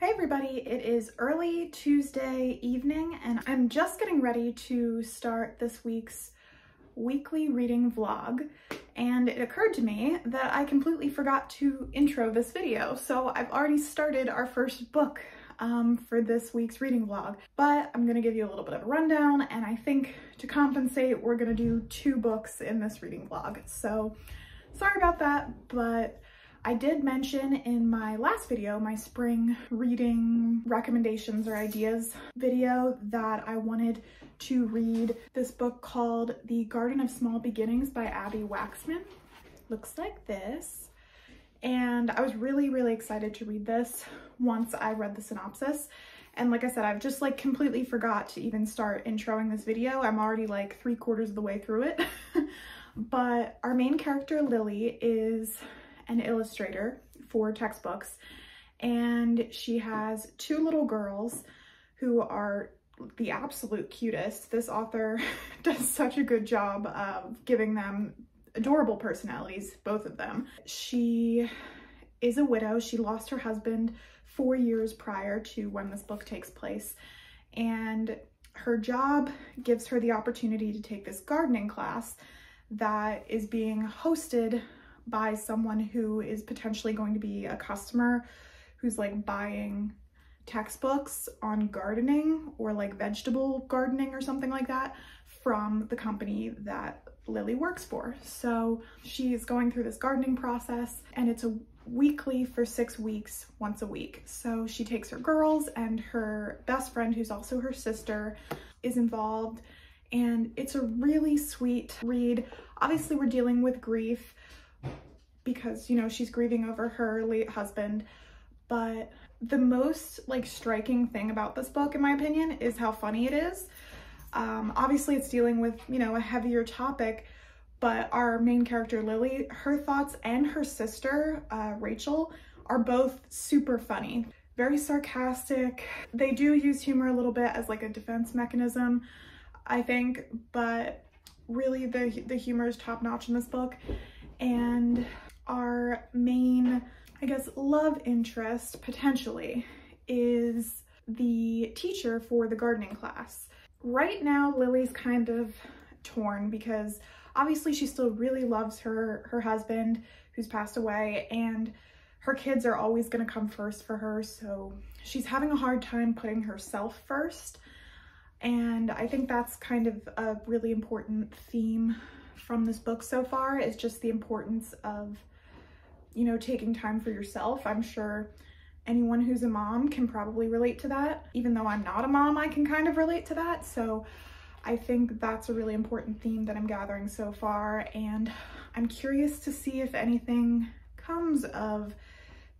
Hey everybody, it is early Tuesday evening and I'm just getting ready to start this week's weekly reading vlog, and it occurred to me that I completely forgot to intro this video, so I've already started our first book for this week's reading vlog, but I'm gonna give you a little bit of a rundown, and I think to compensate we're gonna do 2 books in this reading vlog, so sorry about that. But I did mention in my last video, my spring reading recommendations or ideas video, that I wanted to read this book called The Garden of Small Beginnings by Abby Waxman. Looks like this. And I was really excited to read this once I read the synopsis. And like I said, I've just completely forgot to even start introing this video. I'm already 3/4 of the way through it. But our main character, Lily, is an illustrator for textbooks, and she has 2 little girls who are the absolute cutest. This author does such a good job of giving them adorable personalities, both of them. She is a widow. She lost her husband 4 years prior to when this book takes place, and her job gives her the opportunity to take this gardening class that is being hosted by someone who is potentially going to be a customer who's buying textbooks on gardening or vegetable gardening or something like that from the company that Lily works for. So she's going through this gardening process, and it's a weekly for 6 weeks, once a week. So she takes her girls, and her best friend, who's also her sister, is involved, and it's a really sweet read. Obviously we're dealing with grief because, she's grieving over her late husband, but the most striking thing about this book, in my opinion, is how funny it is. Obviously it's dealing with, a heavier topic, but our main character, Lily, her thoughts and her sister, Rachel, are both super funny. Very sarcastic. They do use humor a little bit as a defense mechanism, I think, but really the humor is top notch in this book. And our main, love interest, potentially, is the teacher for the gardening class. Right now, Lily's kind of torn because obviously she still really loves her husband who's passed away, and her kids are always going to come first for her, so she's having a hard time putting herself first. And I think that's kind of a really important theme from this book so far, is just the importance of taking time for yourself. I'm sure anyone who's a mom can probably relate to that. Even though I'm not a mom, I can kind of relate to that. So I think that's a really important theme that I'm gathering so far, and I'm curious to see if anything comes of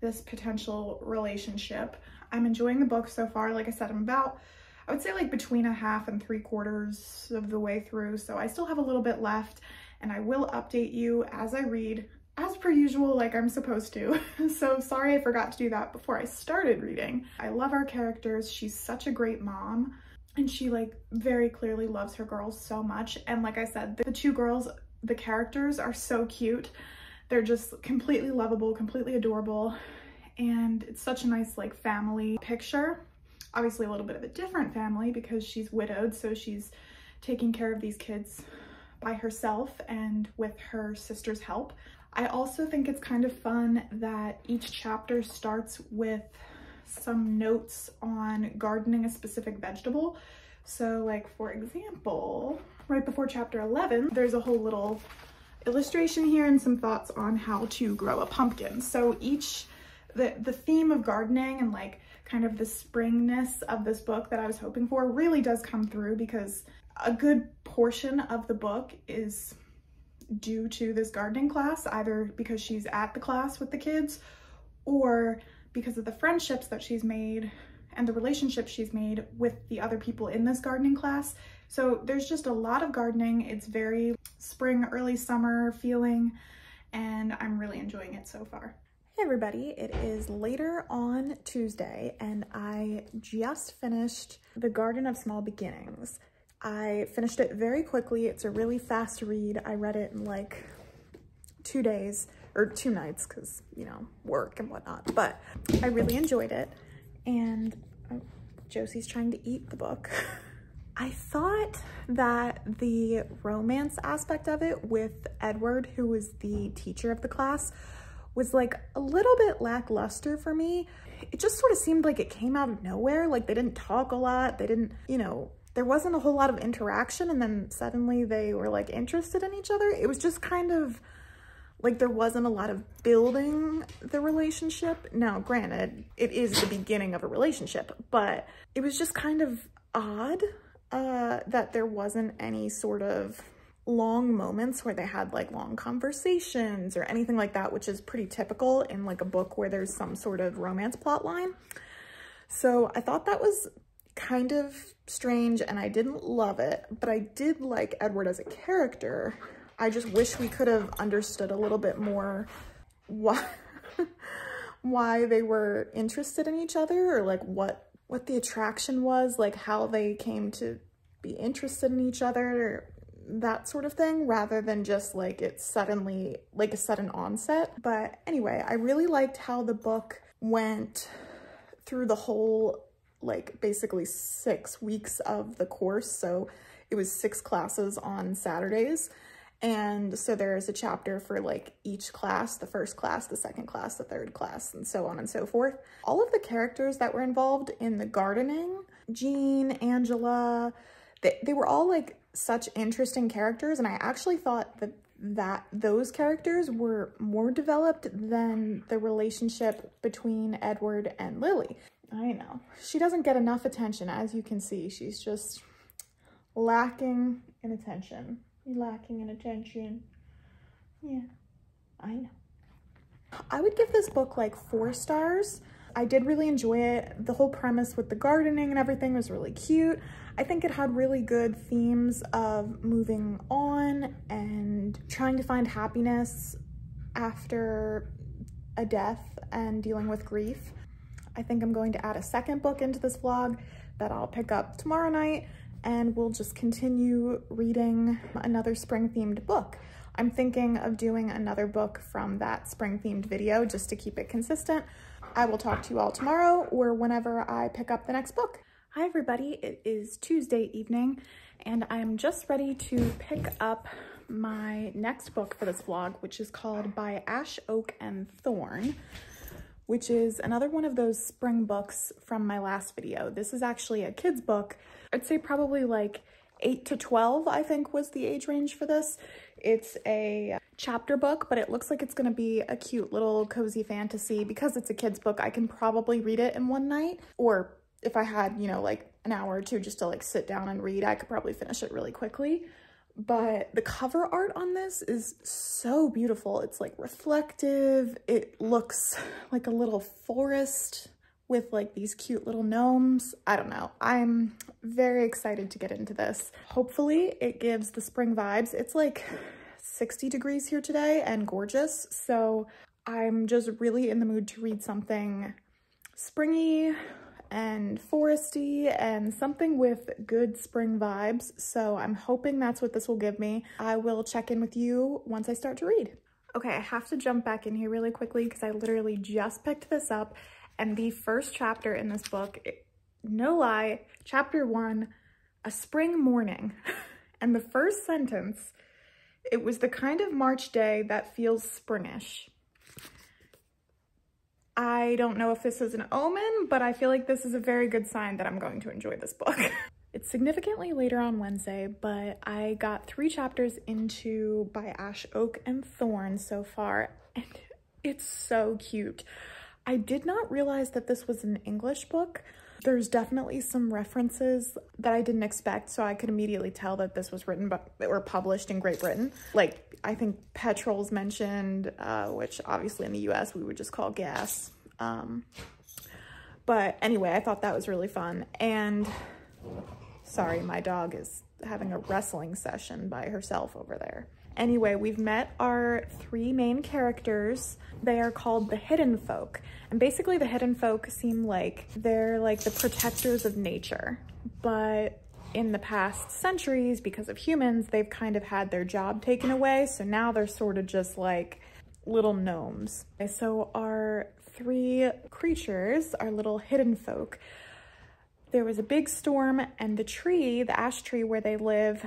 this potential relationship. I'm enjoying the book so far. Like I said, I'm about, I would say between 1/2 and 3/4 of the way through, so I still have a little bit left, and I will update you as I read, as per usual, like I'm supposed to. So sorry I forgot to do that before I started reading. I love our characters. She's such a great mom, and she very clearly loves her girls so much. And like I said, the 2 girls, the characters are so cute. They're just completely lovable, completely adorable, and it's such a nice family picture. Obviously a little bit of a different family because she's widowed, so she's taking care of these kids by herself and with her sister's help. I also think it's kind of fun that each chapter starts with some notes on gardening a specific vegetable. So for example, right before chapter 11, there's a whole little illustration here and some thoughts on how to grow a pumpkin. So the theme of gardening and kind of the springness of this book that I was hoping for really does come through, because a good portion of the book is due to this gardening class, either because she's at the class with the kids or because of the friendships that she's made and the relationships she's made with the other people in this gardening class. So there's just a lot of gardening. It's very spring, early summer feeling, and I'm really enjoying it so far. Hey everybody, it is later on Tuesday, and I just finished The Garden of Small Beginnings. I finished it very quickly. It's a really fast read. I read it in 2 days, or 2 nights, because, work and whatnot, but I really enjoyed it. And Josie's trying to eat the book. I thought that the romance aspect of it with Edward, who was the teacher of the class, was like a little bit lackluster for me. It just sort of seemed like it came out of nowhere. Like they didn't talk a lot. They didn't, you know, there wasn't a whole lot of interaction, and then suddenly they were like interested in each other. It was just kind of like there wasn't a lot of building the relationship. Now, granted, it is the beginning of a relationship, but it was just kind of odd that there wasn't any sort of long moments where they had like long conversations or anything like that, which is pretty typical in like a book where there's some sort of romance plot line. So I thought that was kind of strange and I didn't love it, but I did like Edward as a character. I just wish we could have understood a little bit more why they were interested in each other, or like what the attraction was, like how they came to be interested in each other, or that sort of thing, rather than just like it's suddenly like a sudden onset. But anyway, I really liked how the book went through the whole, like basically 6 weeks of the course. So it was 6 classes on Saturdays. And so there's a chapter for like each class, the first class, the second class, the third class, and so on and so forth. All of the characters that were involved in the gardening, Jean, Angela, they were all like such interesting characters. And I actually thought that those characters were more developed than the relationship between Edward and Lily. I know, she doesn't get enough attention. As you can see, she's just lacking in attention. Lacking in attention. Yeah, I know. I would give this book like 4 stars. I did really enjoy it. The whole premise with the gardening and everything was really cute. I think it had really good themes of moving on and trying to find happiness after a death and dealing with grief. I think I'm going to add a second book into this vlog that I'll pick up tomorrow night, and we'll just continue reading another spring-themed book. I'm thinking of doing another book from that spring-themed video just to keep it consistent. I will talk to you all tomorrow or whenever I pick up the next book. Hi everybody, it is Tuesday evening and I'm just ready to pick up my next book for this vlog, which is called By Ash, Oak, and Thorn, which is another one of those spring books from my last video. This is actually a kid's book. I'd say probably like 8 to 12, I think was the age range for this. It's a chapter book, but it looks like it's gonna be a cute little cozy fantasy. Because it's a kid's book, I can probably read it in one night. Or if I had, you know, like an hour or two just to like sit down and read, I could probably finish it really quickly. But the cover art on this is so beautiful. It's like reflective. It looks like a little forest with like these cute little gnomes. I don't know. I'm very excited to get into this. Hopefully it gives the spring vibes. It's like 60 degrees here today and gorgeous. So I'm just really in the mood to read something springy and foresty and something with good spring vibes. So I'm hoping that's what this will give me. I will check in with you once I start to read. Okay, I have to jump back in here really quickly because I literally just picked this up, and the first chapter in this book, no lie, chapter 1, a spring morning. And the first sentence, it was the kind of March day that feels springish. I don't know if this is an omen, but I feel like this is a very good sign that I'm going to enjoy this book. It's significantly later on Wednesday, but I got 3 chapters into By Ash, Oak, and Thorn so far, and it's so cute. I did not realize that this was an English book. There's definitely some references that I didn't expect, so I could immediately tell that this was written or published in Great Britain. Like, I think petrol's mentioned, which obviously in the US we would just call gas. But anyway, I thought that was really fun. And sorry, my dog is having a wrestling session by herself over there. Anyway, we've met our 3 main characters. They are called the Hidden Folk. And basically the Hidden Folk seem like they're like the protectors of nature. But in the past centuries, because of humans, they've kind of had their job taken away. So now they're sort of just like little gnomes. So our three creatures, our little hidden folk, there was a big storm and the tree, the ash tree where they live,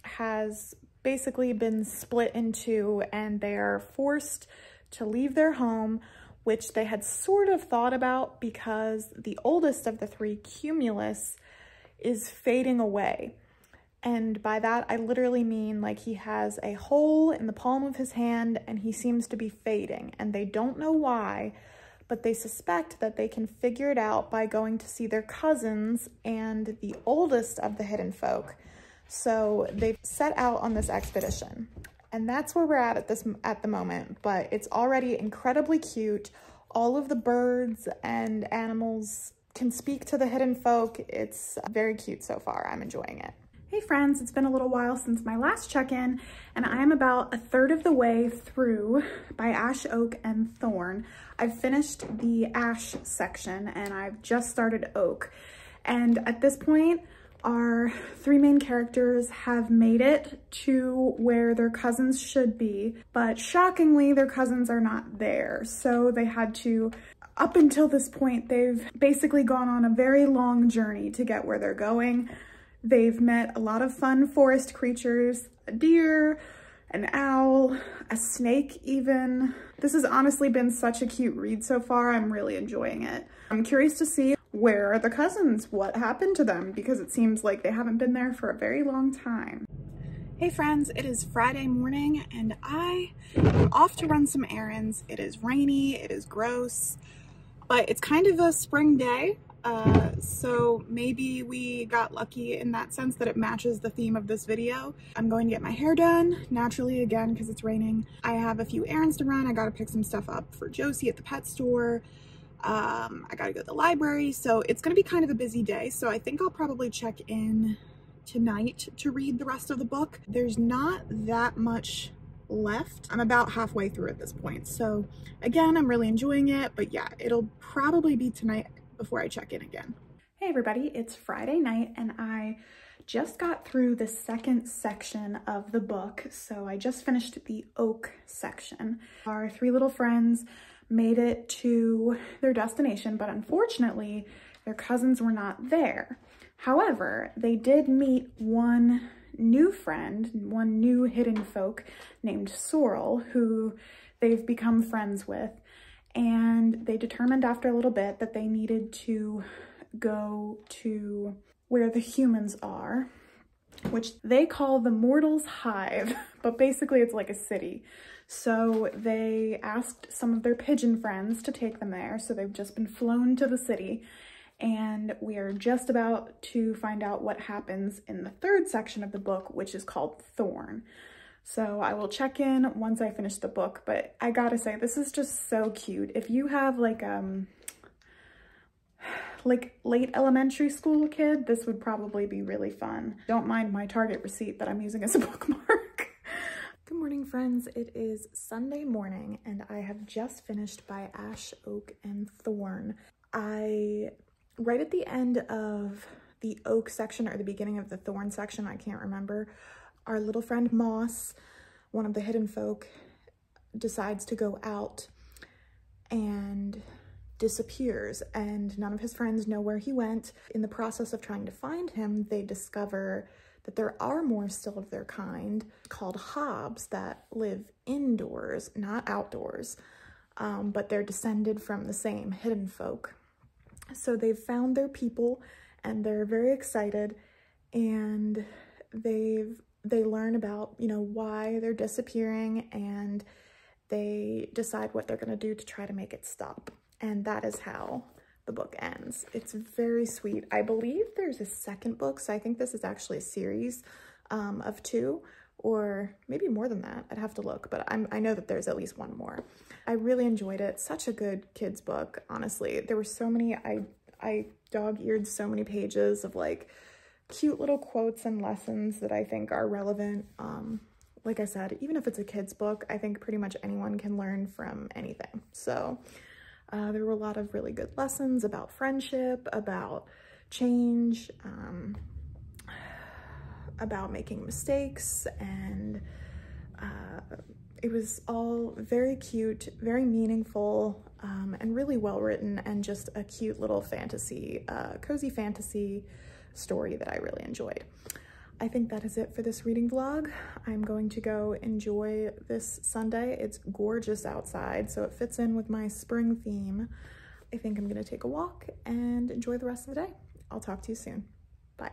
has basically been split in two, and they are forced to leave their home, which they had sort of thought about because the oldest of the three, Cumulus, is fading away. And by that, I literally mean like he has a hole in the palm of his hand and he seems to be fading, and they don't know why, but they suspect that they can figure it out by going to see their cousins and the oldest of the hidden folk. So they've set out on this expedition, and that's where we're at the moment, but it's already incredibly cute. All of the birds and animals can speak to the hidden folk. It's very cute so far. I'm enjoying it. Hey friends, it's been a little while since my last check-in, and I am about a third of the way through By Ash, Oak, and Thorn. I've finished the Ash section and I've just started Oak. And at this point, our three main characters have made it to where their cousins should be, but shockingly, their cousins are not there. So they had to, up until this point, they've basically gone on a very long journey to get where they're going. They've met a lot of fun forest creatures, a deer, an owl, a snake even. This has honestly been such a cute read so far. I'm really enjoying it. I'm curious to see where are the cousins, what happened to them, because it seems like they haven't been there for a very long time. Hey friends, it is Friday morning and I am off to run some errands. It is rainy, it is gross, but it's kind of a spring day. So maybe we got lucky in that sense that it matches the theme of this video. I'm going to get my hair done, naturally again, because it's raining. I have a few errands to run. I gotta pick some stuff up for Josie at the pet store. I gotta go to the library. So it's gonna be kind of a busy day. So I think I'll probably check in tonight to read the rest of the book. There's not that much left. I'm about halfway through at this point. So again, I'm really enjoying it, but yeah, it'll probably be tonight before I check in again. Hey everybody, it's Friday night and I just got through the second section of the book. So I just finished the Oak section. Our three little friends made it to their destination, but unfortunately their cousins were not there. However, they did meet one new friend, one new hidden folk named Sorrel, who they've become friends with. And they determined after a little bit that they needed to go to where the humans are, which they call the Mortals' Hive, but basically it's like a city. So they asked some of their pigeon friends to take them there. So they've just been flown to the city, and we are just about to find out what happens in the third section of the book, which is called Thorn. So I will check in once I finish the book, but I gotta say, this is just so cute. If you have like late elementary school kid, this would probably be really fun. Don't mind my Target receipt that I'm using as a bookmark. Good morning, friends. It is Sunday morning and I have just finished By Ash, Oak, and Thorn. Right at the end of the Oak section or the beginning of the Thorn section, I can't remember, our little friend Moss, one of the hidden folk, decides to go out and disappears, and none of his friends know where he went. In the process of trying to find him, they discover that there are more still of their kind called Hobbs that live indoors, not outdoors, but they're descended from the same hidden folk. So they've found their people and they're very excited, and they learn about, you know, why they're disappearing, and they decide what they're gonna do to try to make it stop. And that is how the book ends. It's very sweet. I believe there's a second book, so I think this is actually a series of two, or maybe more than that. I'd have to look, but I know that there's at least one more. I really enjoyed it. Such a good kids book, honestly. There were so many, I dog-eared so many pages of like cute little quotes and lessons that I think are relevant. Like I said, even if it's a kid's book, I think pretty much anyone can learn from anything. So there were a lot of really good lessons about friendship, about change, about making mistakes, and It was all very cute, very meaningful, and really well written, and just a cute little fantasy, cozy fantasy story that I really enjoyed. I think that is it for this reading vlog. I'm going to go enjoy this Sunday. It's gorgeous outside, so it fits in with my spring theme. I think I'm gonna take a walk and enjoy the rest of the day. I'll talk to you soon. Bye.